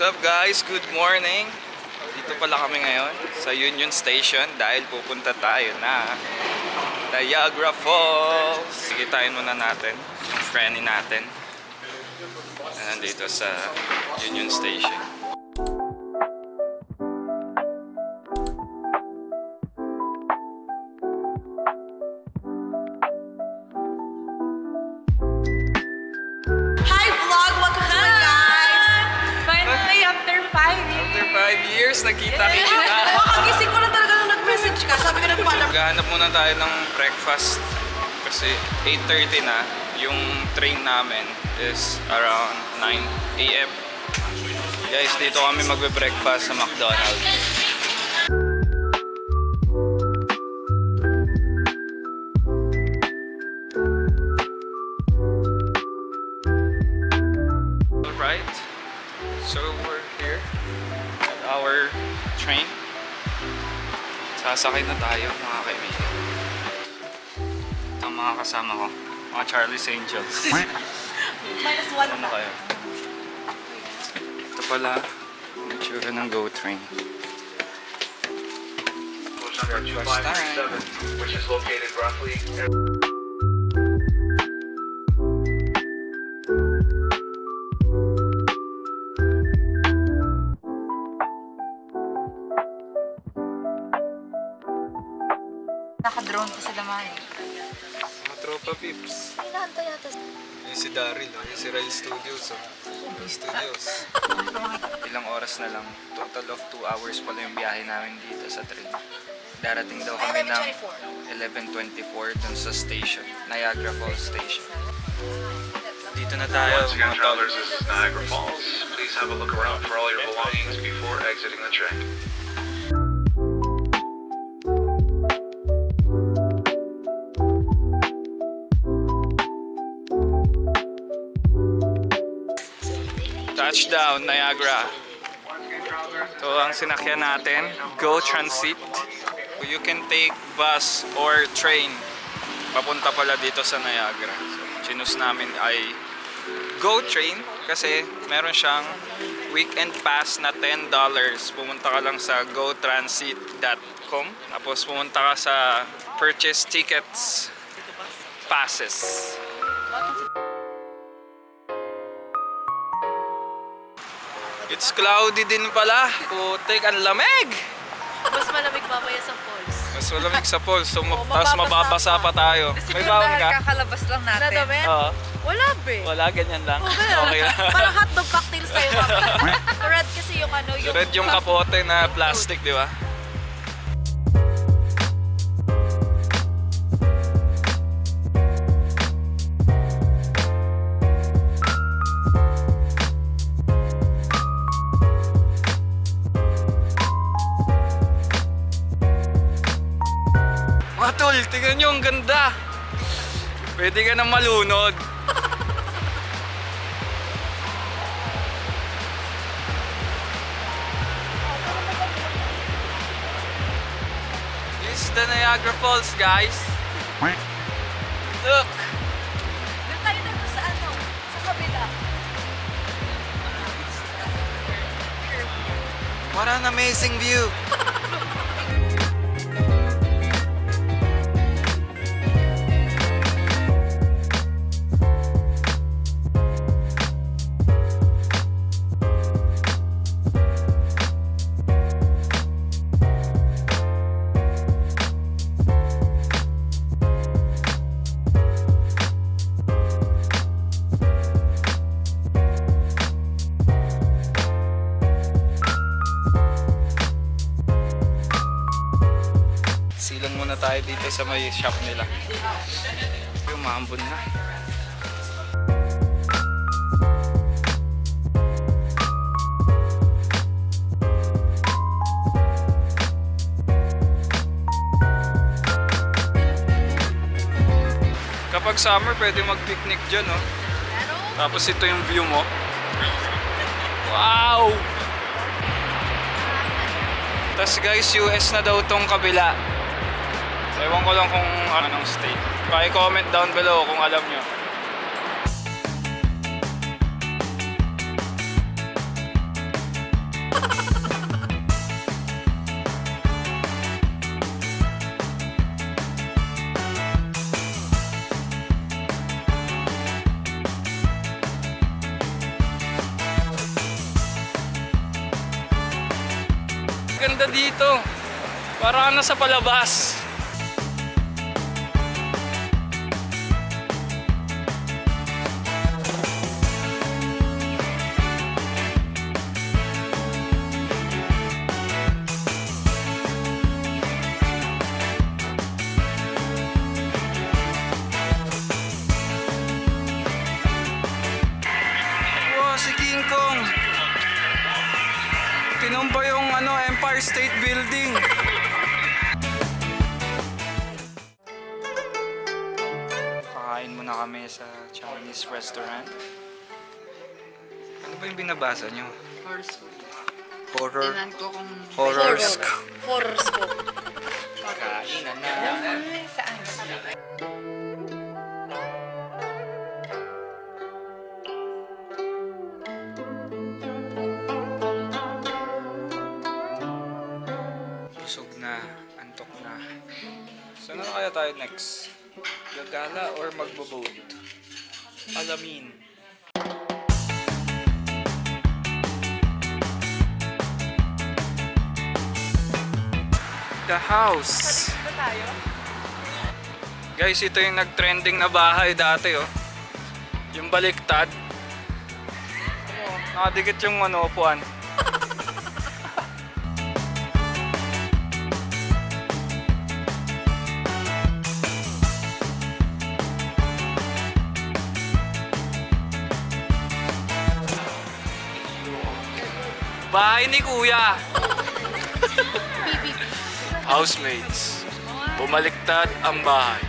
up guys? Good morning! Dito pala kami ngayon sa Union Station dahil pupunta tayo na Niagara Falls. Kikitain muna natin yung friend natin na nandito sa Union Station. Nagkita-kita. Makagising ko na talaga nung nag-message ka. Sabi ko nagpaalam. Maghanap muna tayo ng breakfast kasi 8:30 na. Yung train namin is around 9 AM. Guys, dito kami magbe-breakfast sa McDonald's. Alright, so we're here at our train. Sasakay na tayo mga kaibigan. Ito ang mga kasama ko, mga Charlie's Angels. -1 Ano kayo? Ito pala ang itsura ng GO train. Breakfast time. Which is located roughly. Naka-drone pa sila man. Mga tropa pips. Hinahanta yata. Yung si Daryl, yung si Rai Studios. Ilang oras na lang. Total of 2 hours pala yung biyahe namin dito sa train. Darating daw kami ng 11:24 dun sa station, Niagara Falls Station. Dito na tayo Once again, mga tol. travelers, this is Niagara Falls. Please have a look around for all your belongings before exiting the train. Touchdown, Niagara. Ito ang sinakyan natin, GO Transit. You can take bus or train. Papunta pala dito sa Niagara. So, choose namin ay GO Train kasi meron siyang weekend pass na $10. Pumunta ka lang sa gotransit.com. Tapos pumunta ka sa purchase tickets passes. It's cloudy din pala. Putik, ang lamig! Mas malamig mamaya sa falls. Mas malamig sa falls, so tapos mababasa pa tayo. May bawon ka? Kakalabas lang natin. Nadamit? Oo. Wala be. Wala, ganyan lang. Okay lang. Parang hotdog cocktails tayo mamaya. Red kasi yung ano, yung... Red yung kapote na plastic, di ba? Mga tol, tingnan nyo, ang ganda! Pwede ka nang malunod. This is the Niagara Falls, guys. Look! Doon tayo na sa ano, sa kabila. What an amazing view! Silang muna tayo dito sa may shop nila. Yung maambon na. Kapag summer, pwede mag-picnic dyan, oh. Tapos ito yung view mo. Wow! Tapos guys, US na daw tong kabila. Ewan ko lang kung anong state. Paki-comment down below kung alam nyo. ganda dito. Para ka na sa palabas. Wow, si King Kong. Tinumba yung Empire State Building. Kakain muna kami sa Chinese restaurant. Ano ba yung binabasa nyo? Horoscope. Horror. Tingnan ko kung... Horoscope. Horoscope. Kainan na. Ay, saan? Busog na. Antok na. Saan na kaya tayo next? Gagala or magbo-boat? Alamin. The house. Balik ba tayo? Guys, ito yung nag-trending na bahay dati, oh. Yung baliktad. Nakadikit yung upuan. Bahay ni Kuya. BBB. Housemates. Bumaliktad ang bahay.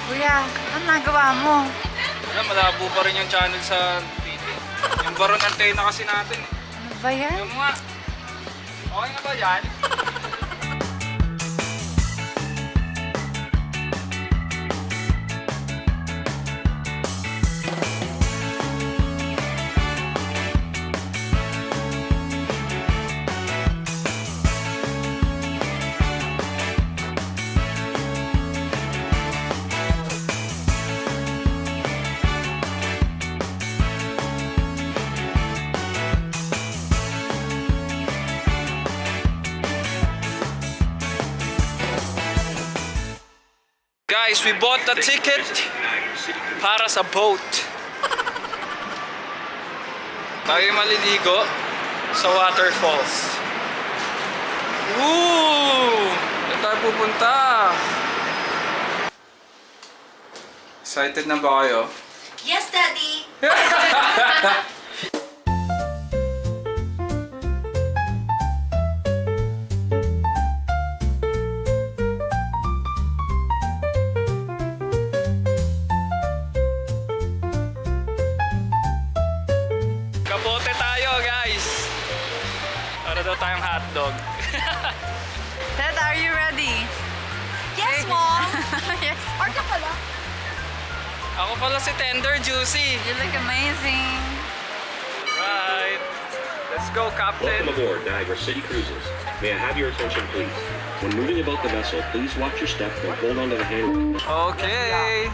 Kuya, ano nagawa mo? Wala, malabo pa rin yung channel sa TV. Yung baron antena kasi natin. Ano ba yan? Yung mga... Okay na ba yan? Guys, we bought the ticket para sa boat. Tayo maliligo sa waterfalls. Woo! Saan tayo pupunta? Excited na ba kayo? Yes, Daddy! Kabote tayo, guys. Para daw tayong hotdog. Dad, are you ready? Yes, Mom! Yes. Order pala. Ako pala si Tender Juicy. You look amazing. Right. Let's go, Captain. Welcome aboard Niagara City Cruises. May I have your attention, please? When moving about the vessel, please watch your step and hold onto the handle. Okay.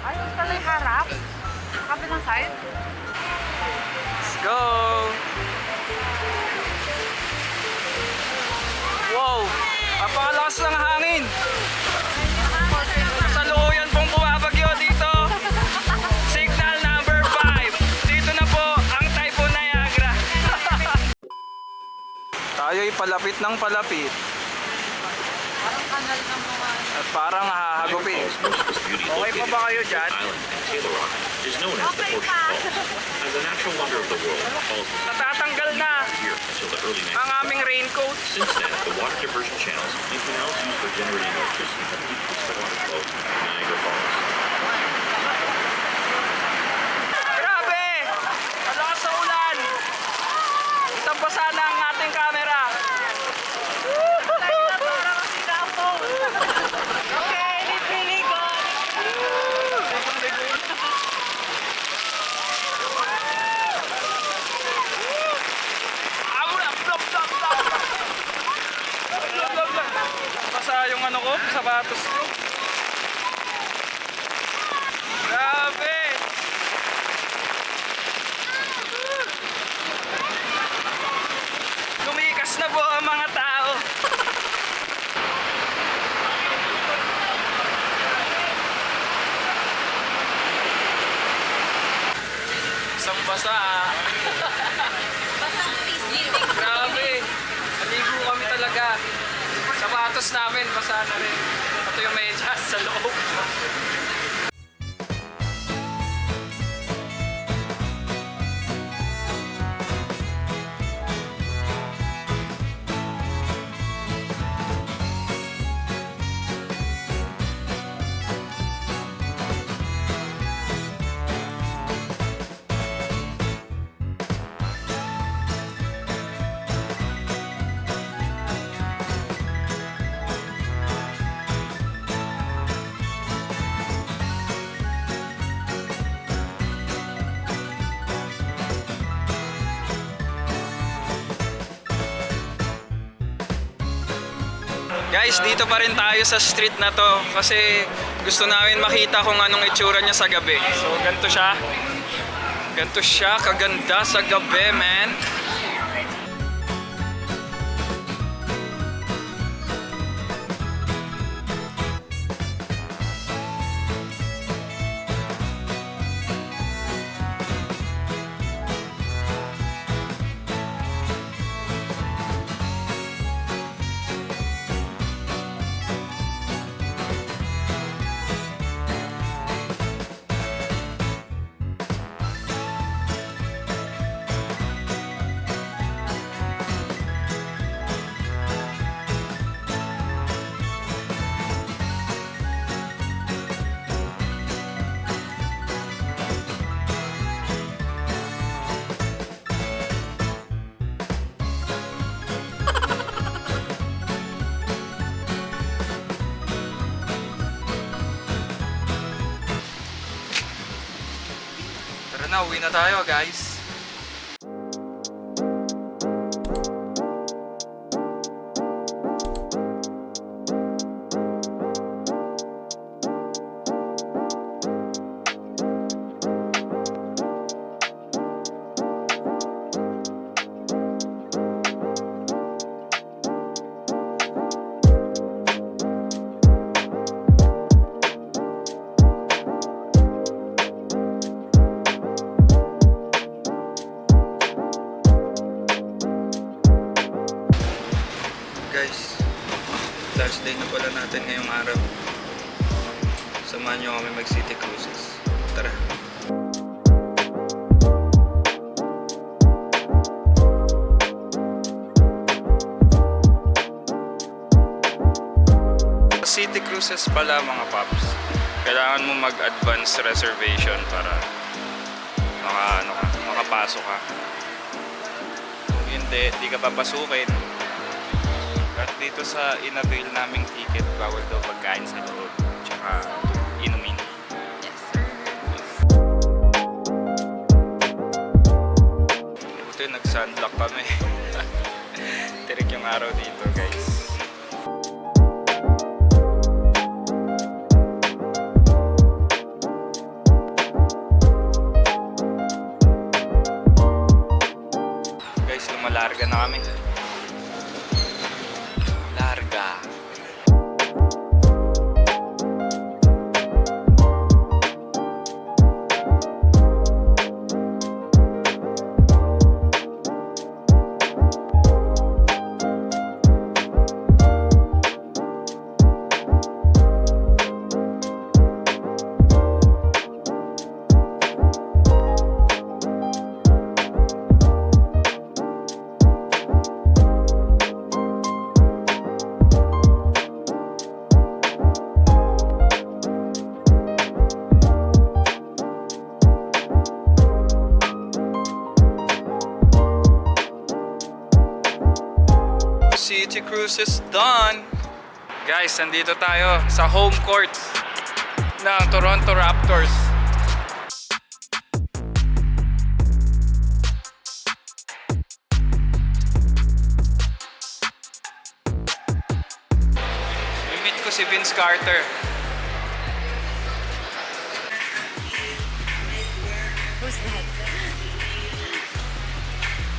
Ay, pala yung harap. Kabilang side. Let's go. Wow. Napakalakas ng hangin. Kasalukuyan pong bumabagyo dito. Signal number 5. Dito na po ang Typhoon Niagara. Tayo'y palapit ng palapit. Parang kanal ng mga... At parang hahagupin. Okay pa ba kayo dyan? Island and Taylor Rock is known as the Horseshoe Falls. As a natural wonder of the world, the falls were Natatanggal na here until the early 19th. ang aming raincoat. Since then, the water diversion channels and canals used for generating electricity have decreased the water flow in Niagara Falls. Grabe! Ang lakas sa ulan! Isang basa na ang ating camera. Okay, it's really good. Basa yung ko, sapatos ko. basa ah. Basang sisig. Grabe. Naligo kami talaga. Sapatos namin, basa na rin. Ito yung medyas sa loob. Guys, dito pa rin tayo sa street na to kasi gusto namin makita kung anong itsura niya sa gabi. So, ganito siya. Ganito siya, kaganda sa gabi, man. Tara na, uwi na tayo, guys. Guys, last day na pala natin ngayong araw. Samahan nyo kami mag City Cruises. Tara. City Cruises pala mga paps. Kailangan mo mag-advance reservation para makapasok ka. Kung hindi ka papasukin. At dito sa in-avail naming ticket, bawal daw pagkain sa loob. Tsaka inumin. Yes, sir. Buti nag-sunblock kami. Tirik yung araw dito, guys. Guys, lumalarga na kami. Larga. City Cruise is done! Guys, nandito tayo sa home court ng Toronto Raptors. I-meet ko si Vince Carter. Who's that?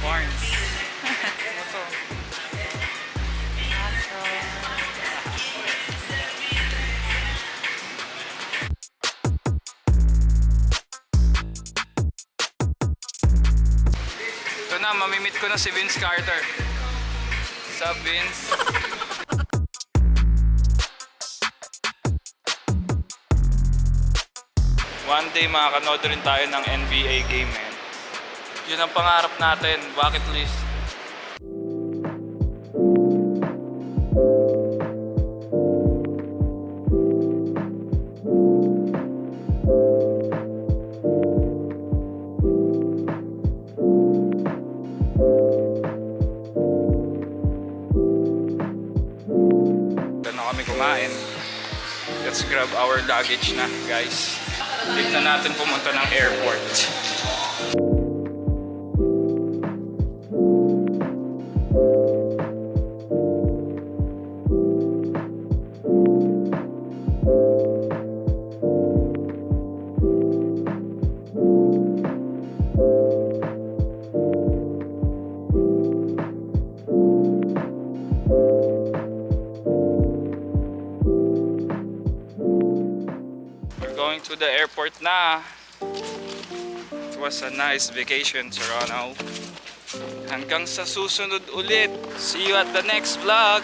Barnes. Ano to? na, mamimit ko na si Vince Carter. Sup, Vince? One day makakanood rin tayo ng NBA game, man. Yun ang pangarap natin, bucket list. Doon na kami kumain. Let's grab our luggage na, guys. Tignan natin pumunta ng airport. Going to the airport na. It was a nice vacation, Toronto. Hanggang sa susunod ulit. See you at the next vlog.